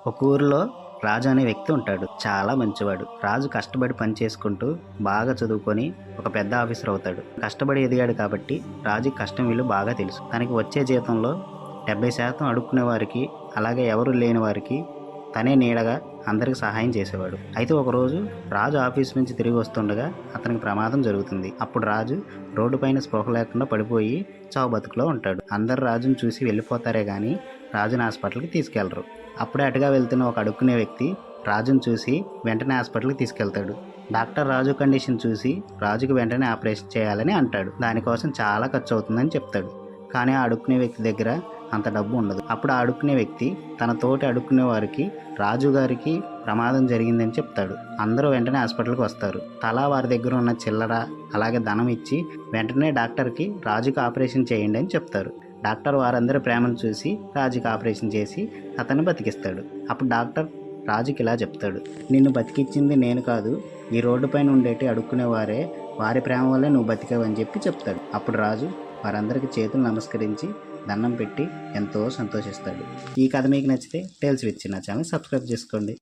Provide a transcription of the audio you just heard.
ఒక ఊరిలో రాజు అనే వ్యక్తి ఉంటాడు. చాలా మంచివాడు. రాజు కష్టపడి పని చేసుకుంటూ బాగా చదువుకొని ఒక పెద్ద ఆఫీసర్ అవుతాడు. కష్టపడి ఎదిగాడు కాబట్టి రాజుకి కష్టం విలువ బాగా తెలుసు. తనకి వచ్చే జీతంలో 70% అడుక్కునే వారికి, అలాగే ఎవరు లేని వారికి తనే నీడగా అందరికి సహాయం చేసేవాడు. అయితే ఒకరోజు రాజు ఆఫీస్ నుంచి తిరిగి వస్తుండగా అతనికి ప్రమాదం జరుగుతుంది. అప్పుడు రాజు రోడ్డు పైన స్పృహ లేకుండా పడిపోయి చావు బతుకులో ఉంటాడు. అందరు రాజును చూసి వెళ్ళిపోతారే గాని రాజుని హాస్పిటల్కి తీసుకెళ్లరు. అప్పుడే అటుగా వెళ్తున్న ఒక అడుక్కునే వ్యక్తి రాజును చూసి వెంటనే హాస్పిటల్కి తీసుకెళ్తాడు. డాక్టర్ రాజు కండిషన్ చూసి రాజుకు వెంటనే ఆపరేషన్ చేయాలని అంటాడు. దానికోసం చాలా ఖర్చు అవుతుందని చెప్తాడు. కానీ ఆ అడుక్కునే వ్యక్తి దగ్గర అంత డబ్బు ఉండదు. అప్పుడు ఆ అడుక్కునే వ్యక్తి తన తోటి అడుక్కునే వారికి రాజుగారికి ప్రమాదం జరిగిందని చెప్తాడు. అందరూ వెంటనే హాస్పిటల్కి వస్తారు. తలా వారి దగ్గర ఉన్న చిల్లర అలాగే ధనం ఇచ్చి వెంటనే డాక్టర్కి రాజుకి ఆపరేషన్ చేయండి అని చెప్తారు. డాక్టర్ వారందరి ప్రేమను చూసి రాజుకి ఆపరేషన్ చేసి అతన్ని బతికిస్తాడు. అప్పుడు డాక్టర్ రాజుకి ఇలా చెప్తాడు, నిన్ను బతికిచ్చింది నేను కాదు, ఈ రోడ్డు పైన ఉండేటి అడుక్కునే వారి ప్రేమ వల్లే నువ్వు బతికావని చెప్తాడు. అప్పుడు రాజు వారందరికీ చేతులు నమస్కరించి దండం పెట్టి ఎంతో సంతోషిస్తాడు. ఈ కథ మీకు నచ్చితే టేల్స్ విత్ చిన్న ఛానల్ సబ్స్క్రైబ్ చేసుకోండి.